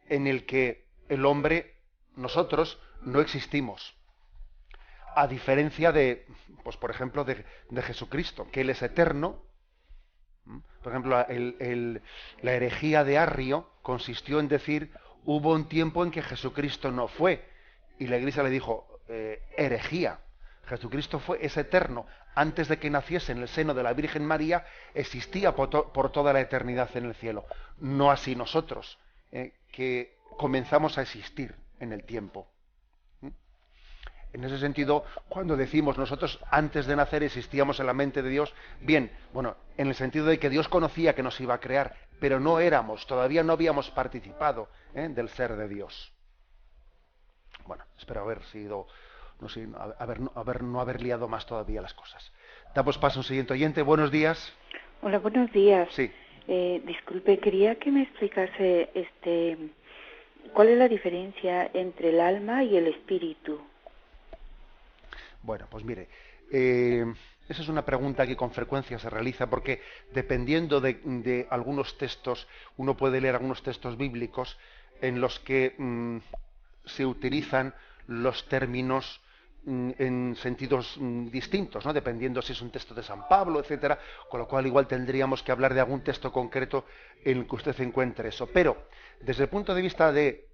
Speaker 2: en el que el hombre, nosotros, no existimos. A diferencia de, pues por ejemplo, de Jesucristo, que Él es eterno. Por ejemplo, la herejía de Arrio consistió en decir, hubo un tiempo en que Jesucristo no fue. Y la Iglesia le dijo, herejía. Jesucristo es eterno. Antes de que naciese en el seno de la Virgen María, existía por toda la eternidad en el cielo. No así nosotros, que comenzamos a existir en el tiempo. En ese sentido, cuando decimos nosotros antes de nacer existíamos en la mente de Dios, bien, bueno, en el sentido de que Dios conocía que nos iba a crear, pero no éramos, todavía no habíamos participado del ser de Dios. Bueno, espero haber sido, no sé, no haber liado más todavía las cosas. Damos paso a un siguiente oyente. Buenos días.
Speaker 5: Hola, buenos días.
Speaker 2: Sí.
Speaker 5: Disculpe, quería que me explicase cuál es la diferencia entre el alma y el espíritu.
Speaker 2: Bueno, pues mire, esa es una pregunta que con frecuencia se realiza porque dependiendo de algunos textos, uno puede leer algunos textos bíblicos en los que se utilizan los términos en sentidos distintos, ¿no? Dependiendo si es un texto de San Pablo, etcétera, con lo cual igual tendríamos que hablar de algún texto concreto en el que usted encuentre eso. Pero desde el punto de vista de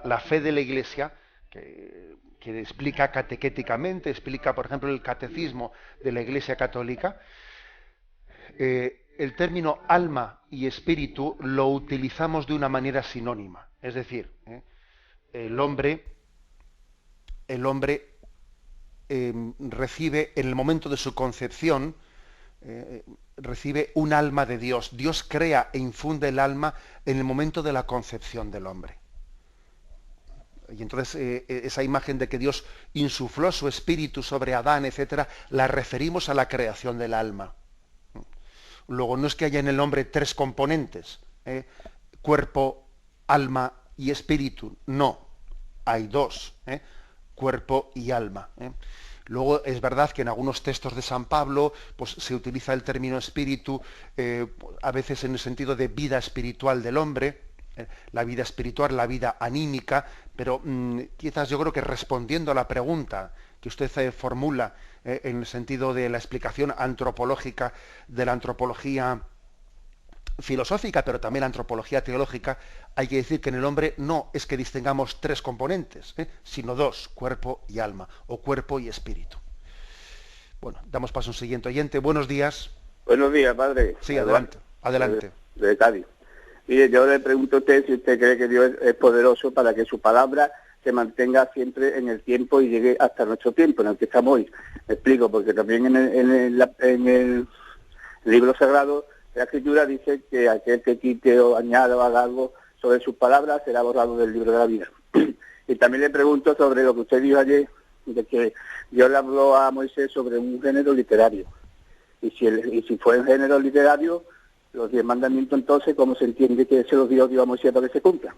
Speaker 2: la fe de la Iglesia, que explica catequéticamente, explica, por ejemplo, el catecismo de la Iglesia Católica, el término alma y espíritu lo utilizamos de una manera sinónima. Es decir, el hombre recibe, en el momento de su concepción, recibe un alma de Dios. Dios crea e infunde el alma en el momento de la concepción del hombre. Y entonces esa imagen de que Dios insufló su espíritu sobre Adán, etcétera, la referimos a la creación del alma. Luego no es que haya en el hombre tres componentes, cuerpo, alma y espíritu. No, hay dos, cuerpo y alma. Luego es verdad que en algunos textos de San Pablo pues, se utiliza el término espíritu a veces en el sentido de vida espiritual del hombre, la vida espiritual, la vida anímica, pero quizás yo creo que respondiendo a la pregunta que usted formula en el sentido de la explicación antropológica de la antropología filosófica, pero también la antropología teológica, hay que decir que en el hombre no es que distingamos tres componentes, sino dos, cuerpo y alma, o cuerpo y espíritu. Bueno, damos paso a un siguiente oyente. Buenos días.
Speaker 6: Buenos días, padre.
Speaker 2: Sí, adelante. Adelante.
Speaker 6: De Cádiz. Mire, yo le pregunto a usted si usted cree que Dios es poderoso para que su palabra se mantenga siempre en el tiempo y llegue hasta nuestro tiempo, en el que estamos hoy. Me explico, porque también en el libro sagrado la Escritura dice que aquel que quite o añada o haga algo sobre sus palabras será borrado del libro de la vida. Y también le pregunto sobre lo que usted dijo ayer, de que Dios le habló a Moisés sobre un género literario. Y si fue un género literario, los 10 mandamientos entonces, ¿cómo se entiende que se los dio Dios a Moisés para que se cumplan?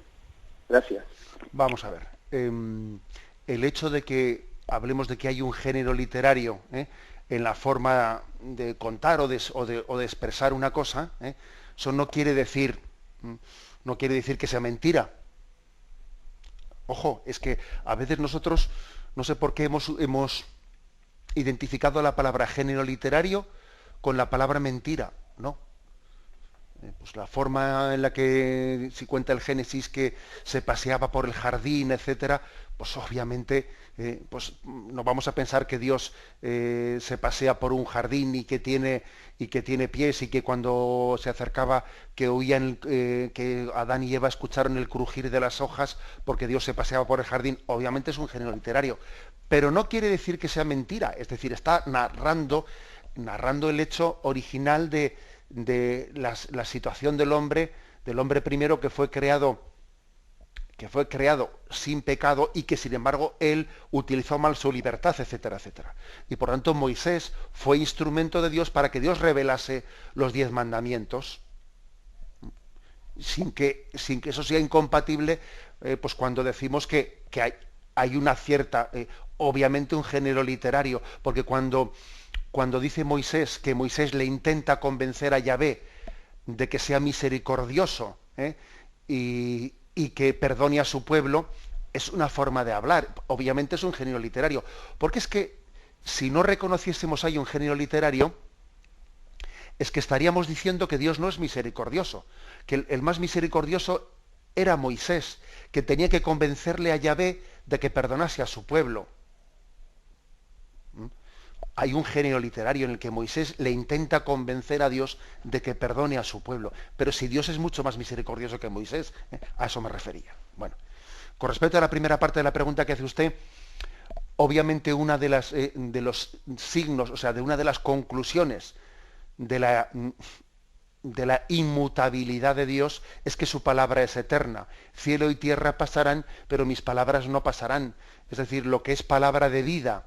Speaker 6: Gracias.
Speaker 2: Vamos a ver. El hecho de que hablemos de que hay un género literario, en la forma de contar o de expresar una cosa, eso no quiere decir que sea mentira. Ojo, es que a veces nosotros, no sé por qué hemos identificado la palabra género literario con la palabra mentira, ¿no? Pues la forma en la que se cuenta el Génesis, que se paseaba por el jardín, etcétera, pues obviamente pues no vamos a pensar que Dios se pasea por un jardín y que tiene pies, y que cuando se acercaba que oían que Adán y Eva escucharon el crujir de las hojas porque Dios se paseaba por el jardín. Obviamente es un género literario, pero no quiere decir que sea mentira, es decir, está narrando el hecho original de la situación del hombre primero, que fue creado sin pecado y que sin embargo él utilizó mal su libertad, etcétera, etcétera. Y por tanto Moisés fue instrumento de Dios para que Dios revelase los 10 mandamientos, sin que eso sea incompatible, pues cuando decimos que hay una cierta, obviamente un género literario, porque cuando dice Moisés que Moisés le intenta convencer a Yahvé de que sea misericordioso, y que perdone a su pueblo, es una forma de hablar. Obviamente es un género literario. Porque es que si no reconociésemos ahí un género literario, es que estaríamos diciendo que Dios no es misericordioso, que el más misericordioso era Moisés, que tenía que convencerle a Yahvé de que perdonase a su pueblo. Hay un género literario en el que Moisés le intenta convencer a Dios de que perdone a su pueblo. Pero si Dios es mucho más misericordioso que Moisés, a eso me refería. Bueno, con respecto a la primera parte de la pregunta que hace usted, obviamente una de los signos, o sea, de una de las conclusiones de la inmutabilidad de Dios es que su palabra es eterna. Cielo y tierra pasarán, pero mis palabras no pasarán. Es decir, lo que es palabra de vida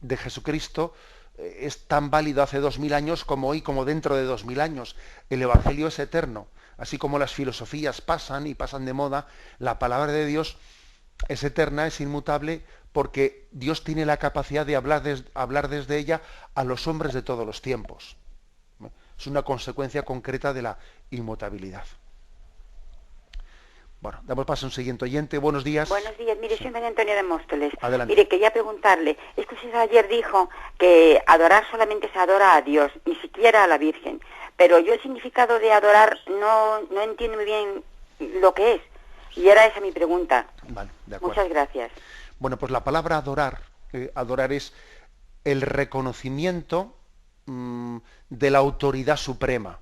Speaker 2: de Jesucristo es tan válido hace 2000 años como hoy, como dentro de 2000 años. El Evangelio es eterno. Así como las filosofías pasan y pasan de moda, la palabra de Dios es eterna, es inmutable, porque Dios tiene la capacidad de hablar desde ella a los hombres de todos los tiempos. Es una consecuencia concreta de la inmutabilidad. Bueno, damos paso a un siguiente oyente. Buenos días.
Speaker 7: Buenos días. Mire, soy María Antonia de Móstoles.
Speaker 2: Adelante.
Speaker 7: Mire, quería preguntarle, es que usted ayer dijo que adorar solamente se adora a Dios, ni siquiera a la Virgen. Pero yo el significado de adorar no entiendo muy bien lo que es. Y era esa mi pregunta.
Speaker 2: Vale, de acuerdo.
Speaker 7: Muchas gracias.
Speaker 2: Bueno, pues la palabra adorar, adorar es el reconocimiento de la autoridad suprema.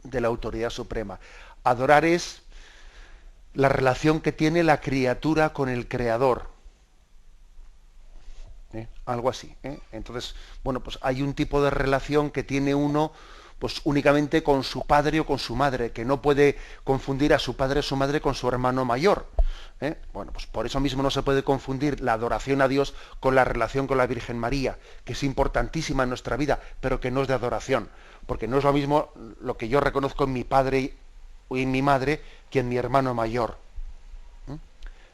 Speaker 2: De la autoridad suprema. Adorar es la relación que tiene la criatura con el Creador. Algo así. Entonces, bueno, pues hay un tipo de relación que tiene uno pues únicamente con su padre o con su madre, que no puede confundir a su padre o su madre con su hermano mayor. Bueno, pues por eso mismo no se puede confundir la adoración a Dios con la relación con la Virgen María, que es importantísima en nuestra vida, pero que no es de adoración, porque no es lo mismo lo que yo reconozco en mi padre y en mi madre que en mi hermano mayor.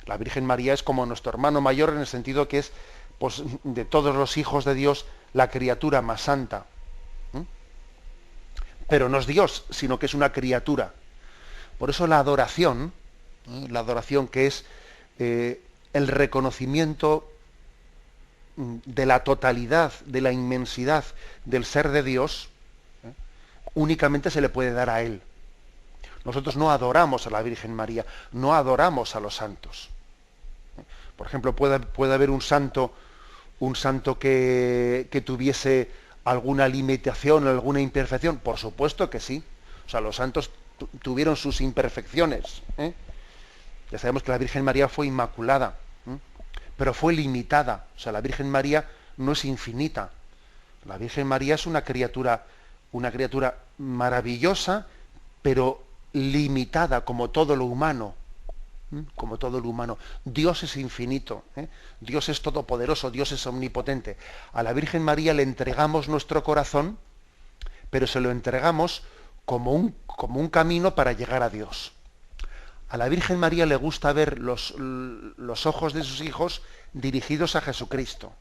Speaker 2: La Virgen María es como nuestro hermano mayor en el sentido que es pues, de todos los hijos de Dios, la criatura más santa. Pero no es Dios, sino que es una criatura. Por eso la adoración que es el reconocimiento de la totalidad, de la inmensidad del ser de Dios, únicamente se le puede dar a Él. Nosotros no adoramos a la Virgen María, no adoramos a los santos. Por ejemplo, puede haber un santo que tuviese alguna limitación, alguna imperfección. Por supuesto que sí. O sea, los santos tuvieron sus imperfecciones. Ya sabemos que la Virgen María fue inmaculada, pero fue limitada. O sea, la Virgen María no es infinita. La Virgen María es una criatura maravillosa, pero limitada, como todo lo humano. Como todo lo humano. Dios es infinito, Dios es todopoderoso, Dios es omnipotente. A la Virgen María le entregamos nuestro corazón, pero se lo entregamos como un camino para llegar a Dios. A la Virgen María le gusta ver los ojos de sus hijos dirigidos a Jesucristo,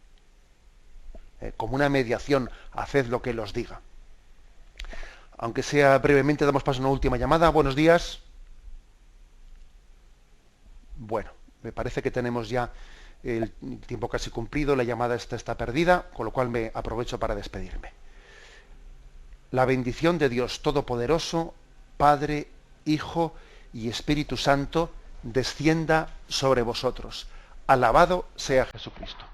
Speaker 2: como una mediación, haced lo que Él os diga. Aunque sea brevemente, damos paso a una última llamada. Buenos días. Bueno, me parece que tenemos ya el tiempo casi cumplido, la llamada está perdida, con lo cual me aprovecho para despedirme. La bendición de Dios Todopoderoso, Padre, Hijo y Espíritu Santo, descienda sobre vosotros. Alabado sea Jesucristo.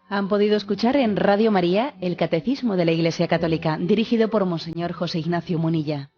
Speaker 1: Han podido escuchar en Radio María el Catecismo de la Iglesia Católica, dirigido por Monseñor José Ignacio Munilla.